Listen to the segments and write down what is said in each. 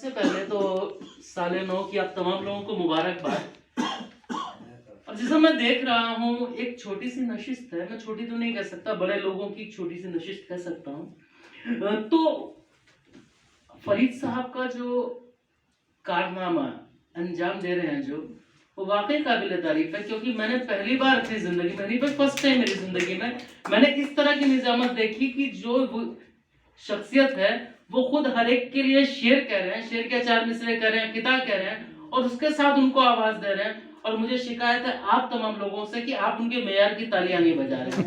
सबसे पहले तो साले 9 की आप तमाम लोगों को मुबारकबाद। और जैसा मैं देख रहा हूँ एक छोटी सी नशिस्त है, मैं छोटी तो नहीं कह सकता, बड़े लोगों की छोटी सी नशिस्त कह सकता हूँ। तो फरीद साहब का जो कारनामा अंजाम दे रहे हैं जो, वो वाकई काबिल तारीफ है, क्योंकि मैंने पहली बार अपनी जिंदगी में, नहीं पर फर्स्ट टाइम मेरी जिंदगी में मैंने इस तरह की निजामत देखी कि जो वो शख्सियत है वो खुद हर एक के लिए शेर कह रहे हैं, शेर के 4 मिसरे कह रहे हैं, किताब कह रहे हैं और उसके साथ उनको आवाज दे रहे हैं। और मुझे शिकायत है आप तमाम लोगों से कि आप उनके मेयार की तालियां नहीं बजा रहे हैं।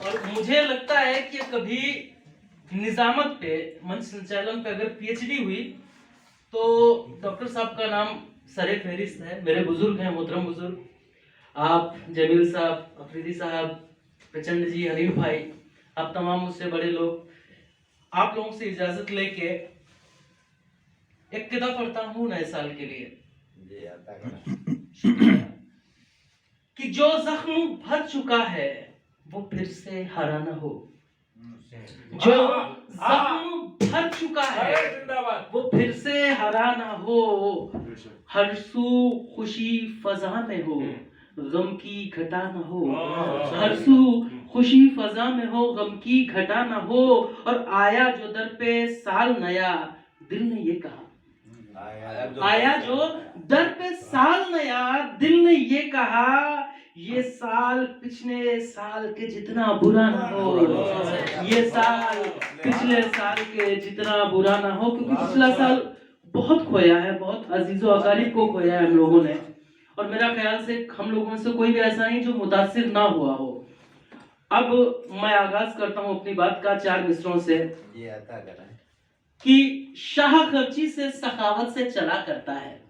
और मुझे लगता है कि कभी निजामत पे, मंच संचालन पे अगर पीएचडी हुई तो डॉक्टर साहब का नाम सरे फहरिस्त है। मेरे बुजुर्ग हैं, मोहतरम बुजुर्ग, आप जमील साहब, अफरीदी साहब, प्रचंड जी, हनीफ भाई, आप तमाम मुझसे बड़े लोग, आप लोगों से इजाजत लेके एक किताब पढ़ता हूँ नए साल के लिए। कि जो जख्म भर चुका है वो फिर से हरा न हो, जो जख्म भर चुका है वो फिर से हरा न हो, हर सू खुशी फजा में हो, गम की घटा न हो, हर सू खुशी फजा में हो, गम की घटा न हो। और आया जो दर पे साल नया, दिल ने ये कहा, आया जो दर पे साल नया, दिल ने ये कहा, ये साल पिछले साल के जितना बुरा ना हो, ये साल पिछले साल के जितना बुरा ना हो। क्योंकि पिछला साल बहुत खोया है, बहुत अजीजो अकारीब को खोया है हम लोगों ने, और मेरा ख्याल से हम लोगों में से कोई भी ऐसा नहीं जो मुतासिर ना हुआ हो। अब मैं आगाज करता हूँ अपनी बात का 4 मिसरों से। कि शाह खर्ची से सखावत से चला करता है,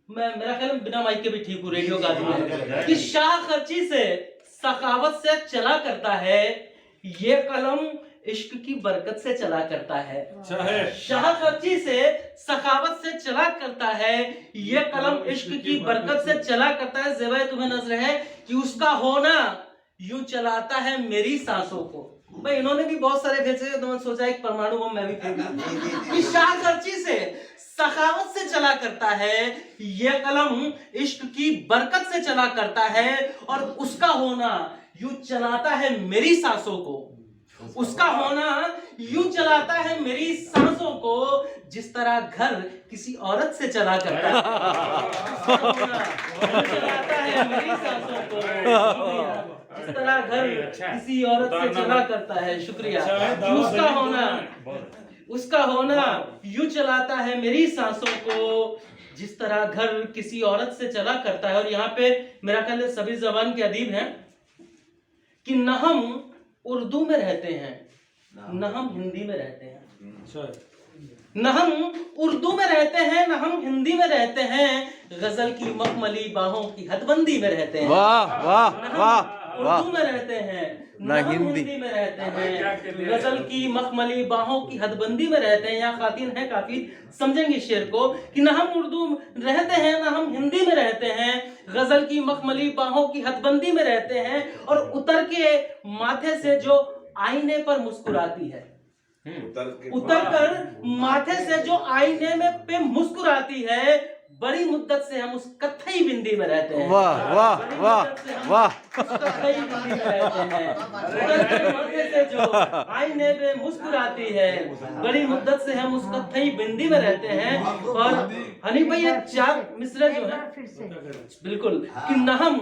मैं मेरा ख्याल बिना माइक के भी ठीक हूँ, रेडियो का है, कि शाह खर्ची से सखावत से चला करता है, ये कलम इश्क की बरकत से चला करता है। शाह खर्ची से सखावत से चला करता है, ये कलम इश्क की बरकत से चला करता है। ज़ेबा तुम्हें नजर है कि उसका होना यूं चलाता है मेरी सांसों को। भाई इन्होंने भी बहुत सारे भेजे, तो मैं सोचा एक परमाणु बम मैं भी फेंकूं। कि शाह खर्ची से सखावत से चला करता है, ये कलम इश्क की बरकत से चला करता है, और उसका होना यूं चलाता है मेरी सांसों को, उसका होना यूं चलाता है मेरी सांसों को, जिस तरह घर किसी औरत से चला करता है। चलाता है मेरी सांसों को, जिस तरह घर किसी औरत से चला करता है। शुक्रिया। उसका होना यूं चलाता है मेरी सांसों को, जिस तरह घर किसी औरत से चला करता है। और यहाँ पे मेरा ख्याल है सभी जबान के अदीब हैं कि न हम उर्दू में रहते हैं, न हम हिंदी में रहते हैं, न हम उर्दू में रहते हैं, न हम हिंदी में रहते हैं, गजल की मखमली बाहों की हदबंदी में रहते हैं। वाह वाह वाह उर्दू में रहते हैं, न हिंदी में रहते हैं, गजल की मखमली बाहों की हदबंदी में रहते हैं। यहाँ खातिन है काफी, समझेंगे शेर को, कि न हम उर्दू रहते हैं, न हम हिंदी में रहते हैं, गजल की मखमली बाहों की हदबंदी में रहते हैं। और उतर के माथे से जो आईने पर मुस्कुराती है, उतर कर माथे से जो आईने में पे मुस्कुराती है, बड़ी मुद्दत से हम उस कत्थई बिंदी में रहते हैं। वाह वाह वाह वाह, कत्थई बिंदी में रहते हैं। उतर कर माथे से जो आईने पे मुस्कुराती है, बड़ी मुद्दत से हम उस कत्थई बिंदी में रहते हैं। और हनी भाई ये 4 मिसरे जो है बिल्कुल, कि न हम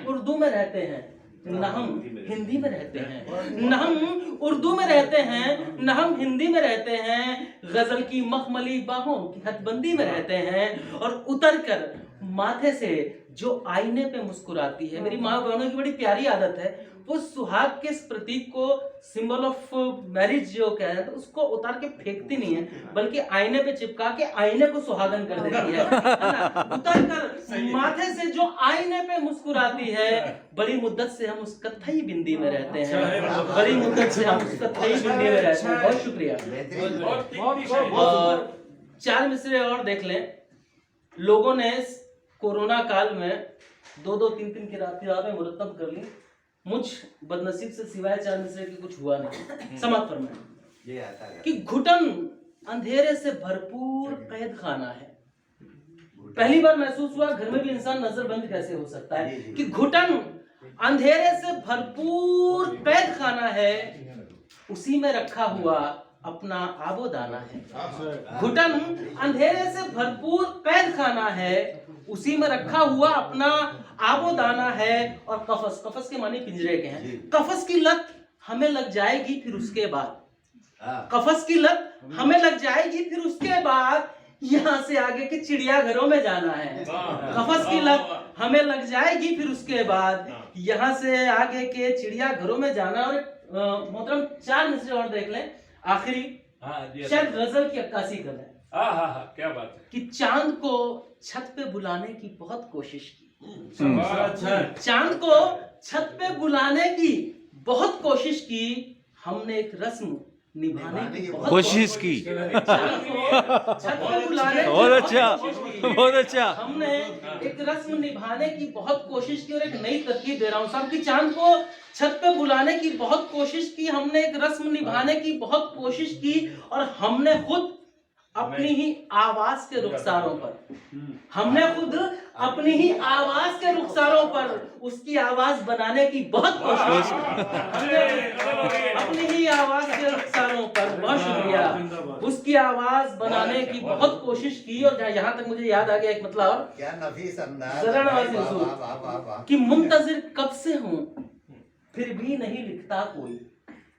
उर्दू में रहते हैं, न हम हिंदी में रहते हैं, न हम उर्दू में रहते हैं, न हम हिंदी में रहते हैं, गजल की मखमली बाहों की हदबंदी में रहते हैं। और उतर कर माथे से जो आईने पे मुस्कुराती है। मेरी माँ बहनों की बड़ी प्यारी आदत है, वो सुहाग के इस प्रतीक को, सिंबल ऑफ मैरिज जो कह रहे हैं, उसको उतार के फेंकती नहीं है, बल्कि आईने पे चिपका के आईने को सुहागन कर देती है ना? उतर कर माथे से जो आईने पे मुस्कुराती है, बड़ी मुद्दत से हम उस कत्थई बिंदी में रहते हैं, बड़ी मुद्दत से हम उस कत्थई बिंदी में रहते हैं। बहुत शुक्रिया। और 4 मिसरे और देख लें। लोगों ने कोरोना काल में 2-2, 3-3 किताबें मुरत्तब कर ली, मुझ बदनसीब से सिवाय 4 मिसरे के कुछ हुआ नहीं। समाप्त फरमाएं। कि घुटन अंधेरे से भरपूर कैद खाना है। पहली बार महसूस हुआ घर में भी इंसान नजरबंद कैसे हो सकता है कि घुटन अंधेरे से भरपूर कैद खाना है, उसी में रखा हुआ अपना आबोदाना है। घुटन अंधेरे से भरपूर कैद खाना है, उसी में रखा हुआ अपना आबोदाना है। और कफस, कफस के माने पिंजरे के हैं। कफस की लत हमें लग जाएगी, फिर उसके बाद कफस की लत हमें लग जाएगी, फिर उसके बाद यहाँ से आगे के चिड़ियाघरों में जाना है। कफस की लत हमें लग जाएगी, फिर उसके बाद यहाँ से आगे के चिड़ियाघरों में जाना। और मोहतरम 4 मिसरे और देख लें, आखिरी शायद गजल की अक्कासी कर है। क्या बात है कि चांद को छत पे बुलाने की बहुत कोशिश की। चांद को छत पे बुलाने की बहुत कोशिश की, हमने एक रस्म निभाने की बहुत कोशिश की। चांद को छत पे बुलाने की बहुत अच्छा, कोशिश की। बहुत अच्छा। हमने एक रस्म निभाने की बहुत कोशिश की। और एक नई तरकीब दे रहा हूँ साहब कि चांद को छत पे बुलाने की बहुत कोशिश की, हमने एक रस्म निभाने की बहुत कोशिश की, और हमने खुद अपनी ही आवाज के रुखसारों पर, हमने खुद अपनी ही आवाज के रुखसारों पर उसकी आवाज बनाने की बहुत कोशिश की। हमने अपनी ही आवाज के रुखसारों पर, बहुत शुक्रिया, उसकी आवाज बनाने की बहुत कोशिश की। और यहाँ तक मुझे याद आ गया एक मतलब और, क्या नफीस अंदाज, जरा नवाज़ी हुजूर, कि मुंतजिर कब से हूँ फिर भी नहीं लिखता कोई।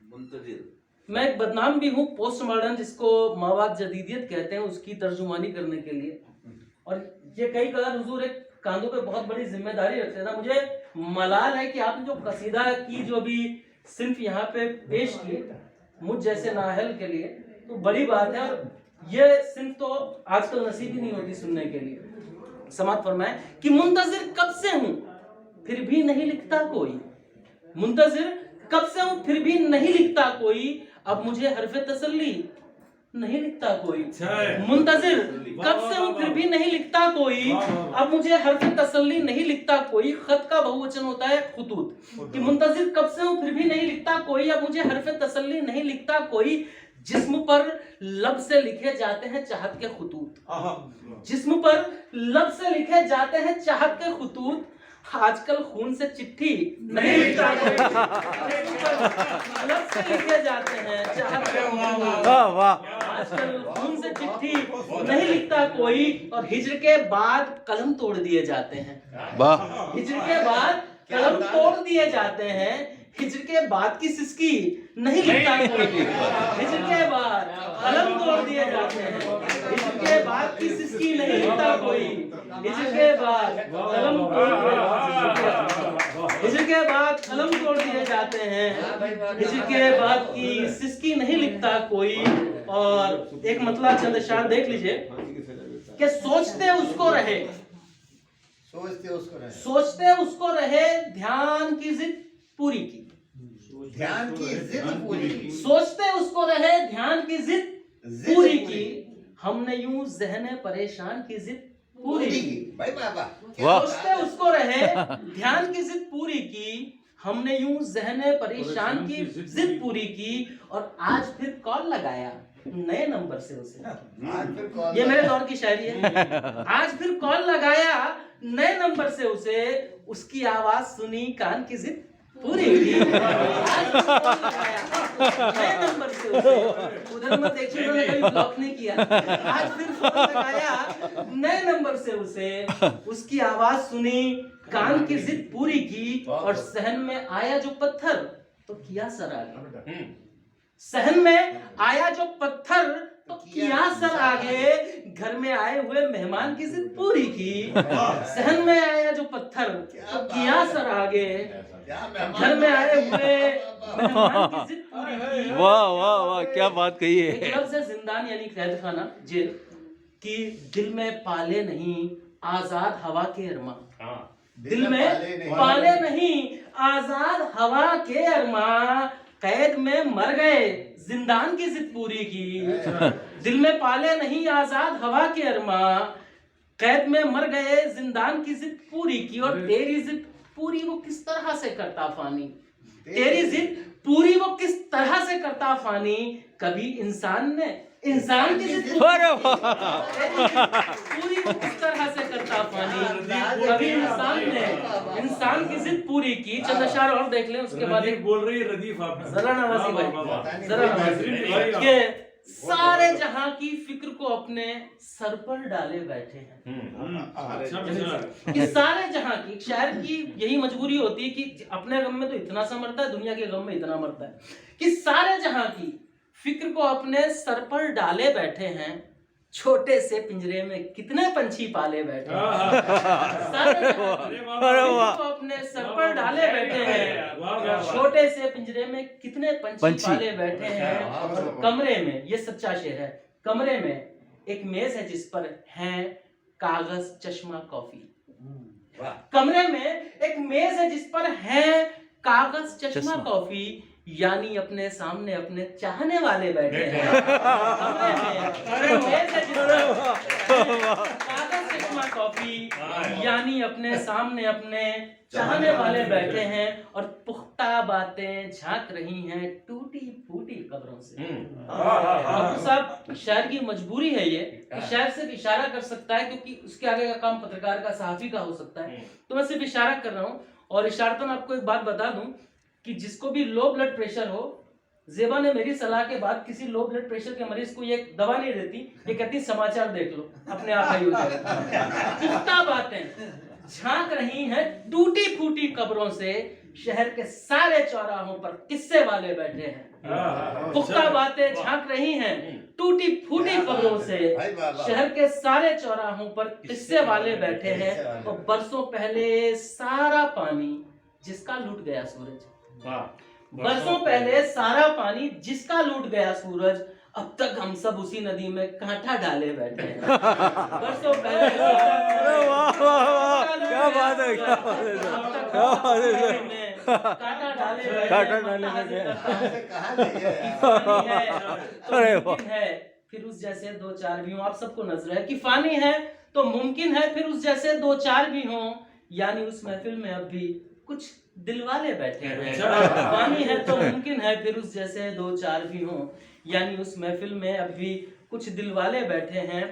मुंतजिर मैं एक बदनाम भी हूँ पोस्ट मॉडर्न, जिसको मवाद जदीदियत कहते हैं, उसकी तर्जुमानी करने के लिए। और ये कई कदर हुजूर एक कांधों पे बहुत बड़ी जिम्मेदारी रखते थे। मुझे मलाल है कि आपने जो कसीदा की जो भी सिर्फ यहाँ पे पेश की मुझ जैसे नाअहल के लिए, तो बड़ी बात है। और ये सिर्फ तो आजकल नसीब ही नहीं होती सुनने के लिए। समात फरमाए कि मुंतजिर कब से हूँ फिर भी नहीं लिखता कोई। मुंतजिर कब से हूँ फिर भी नहीं लिखता कोई, अब मुझे हरफे तसल्ली नहीं लिखता कोई। मुंतजिर कब से हूँ फिर भी नहीं लिखता कोई, अब मुझे हरफे तसल्ली नहीं लिखता कोई। खत का बहुवचन होता है खुतूत। कि मुंतजिर कब से हूँ फिर भी नहीं लिखता कोई, अब मुझे हरफे तसल्ली नहीं लिखता कोई। जिस्म पर लब से लिखे जाते हैं चाहत के खुतूत, जिस्म पर लब से लिखे जाते हैं चाहत के खुतूत। आजकल खून से चिट्ठी नहीं लिखता कोई, लब से लिखे जाते हैं चाहत के खुतूत। वाह वाह। आजकल खून से चिट्ठी नहीं लिखता कोई, और हिज्र के बाद कलम तोड़ दिए जाते हैं। वाह। हिज्र के बाद कलम तोड़ दिए जाते हैं। हिज्र के बाद की सिसकी नहीं लिखता कोई, हिज्र के बाद कलम तोड़ दिए जाते हैं। हिज्र के बाद की सिसकी नहीं लिखता कोई, हिज्र के बाद कलम हिज्र के बाद कलम तोड़ दिए जाते हैं। हिज्र के बाद की सिसकी नहीं लिखता कोई। और एक मतलब चंद अशआर देख लीजिए कि सोचते उसको रहे, सोचते उसको रहे, ध्यान की जिद पूरी की, ध्यान की जिद पूरी की, सोचते उसको रहे, ध्यान की जिद पूरी की। हमने यूं ज़हने परेशान की जिद पूरी की। भाई बाबा सोचते उसको रहे, ध्यान की जिद पूरी की। हमने यूं ज़हने परेशान की जिद पूरी की। और आज फिर कॉल लगाया नए नंबर से उसे, आज फिर कॉल, ये मेरे दौर की शायरी है। आज फिर कॉल लगाया नए नंबर से उसे, उसकी आवाज सुनी कान की जिद पूरी की। आज फिर कॉल लगाया नए नंबर से उसे, उधर मत देखिए उन्होंने कभी ब्लॉक नहीं किया। आज फिर कॉल लगाया नए नंबर से उसे, उसकी आवाज सुनी कान की जिद पूरी की। और सहन में आया जो पत्थर तो किया सर आगे, सहन में आया जो पत्थर तो किया सर आगे। घर में आए हुए मेहमान की जिद पूरी की। सहन में आया जो पत्थर तो किया सर आगे, घर में आए हुए मेहमान की जिद पूरी की। वाह वाह वाह, क्या बात कही है। एक लफ्ज़ है जिंदान यानी कैद खाना, जेल, कि दिल में पाले नहीं आजाद हवा के अरमा, दिल में पाले नहीं आजाद हवा के अरमा। कैद में मर गए जिंदान की जिद पूरी की। दिल में पाले नहीं आजाद हवा के अरमा, कैद में मर गए जिंदान की जिद पूरी की। और तेरी जिद पूरी वो किस तरह से करता फानी, तेरी जिद पूरी वो किस तरह से करता फानी, कभी इंसान की जिद अरे वाह पूरी वो किस तरह से करता फानी, कभी इंसान की जिद पूरी की। चंद अशार और देख लें, उसके बाद एक बोल रही है रदीफ आप जरा नवाजी भाई, जरा नवाजी के सारे जहां की फिक्र को अपने सर पर डाले बैठे हैं। कि सारे जहां की, एक शायर की यही मजबूरी होती है कि अपने गम में तो इतना सा मरता है, दुनिया के गम में इतना मरता है, कि सारे जहां की फिक्र को अपने सर पर डाले बैठे हैं, छोटे से पिंजरे में कितने पंछी पाले बैठे हैं। सारे जहां की अरे वाह फिक्र को अपने सर पर डाले बैठे हैं, छोटे से पिंजरे में कितने पंछी पाले बैठे हैं। कमरे में, ये सच्चा शेर है, कमरे में एक मेज है जिस पर है कागज चश्मा कॉफी। कमरे में एक मेज है जिस पर है कागज चश्मा कॉफी, यानी अपने सामने अपने चाहने वाले बैठे हैं। कमरे में एक मेज है जिस पर कागज चश्मा कॉफी, यानी अपने सामने अपने चाहने वाले बैठे हैं, और पुख्ता बातें झांक रही हैं टूटी फूटी कब्रों से। डॉक्टर साहब, शायर की मजबूरी है ये कि शायर सिर्फ इशारा कर सकता है, क्योंकि उसके आगे का काम पत्रकार का, सहाफी का हो सकता है। तो मैं सिर्फ इशारा कर रहा हूँ, और इशारतन आपको एक बात बता दूं कि जिसको भी लो ब्लड प्रेशर हो, जेबा ने मेरी सलाह के बाद किसी लो ब्लड प्रेशर के मरीज को ये दवा नहीं देती, ये कहती समाचार देख लो, अपने आप ही हो जाएगा। पुख्ता बातें झांक रही हैं टूटी फूटी कब्रों से, शहर के सारे चौराहों पर किस्से वाले बैठे हैं। पुख्ता बातें झांक रही हैं टूटी फूटी कब्रों से, शहर के सारे चौराहों पर किस्से वाले बैठे हैं। और बरसों पहले सारा पानी जिसका लूट गया सूरज, बरसों पहले सारा पानी जिसका लूट गया सूरज, अब तक हम सब उसी नदी में कांटा डाले बैठे हैं। बरसों पहले क्या बात है, क्या बात है, क्या बात है। कांटा डाले बैठे अरे वाह। है फिर उस जैसे दो चार भी हों। आप सबको नजर है कि फानी है तो मुमकिन है फिर उस जैसे दो चार भी हों, यानी उस महफिल में अब भी कुछ दिलवाले बैठे हैं। फानी है तो मुमकिन है फिर उस जैसे दो चार भी हों, यानी उस महफिल में अब भी कुछ दिलवाले बैठे हैं।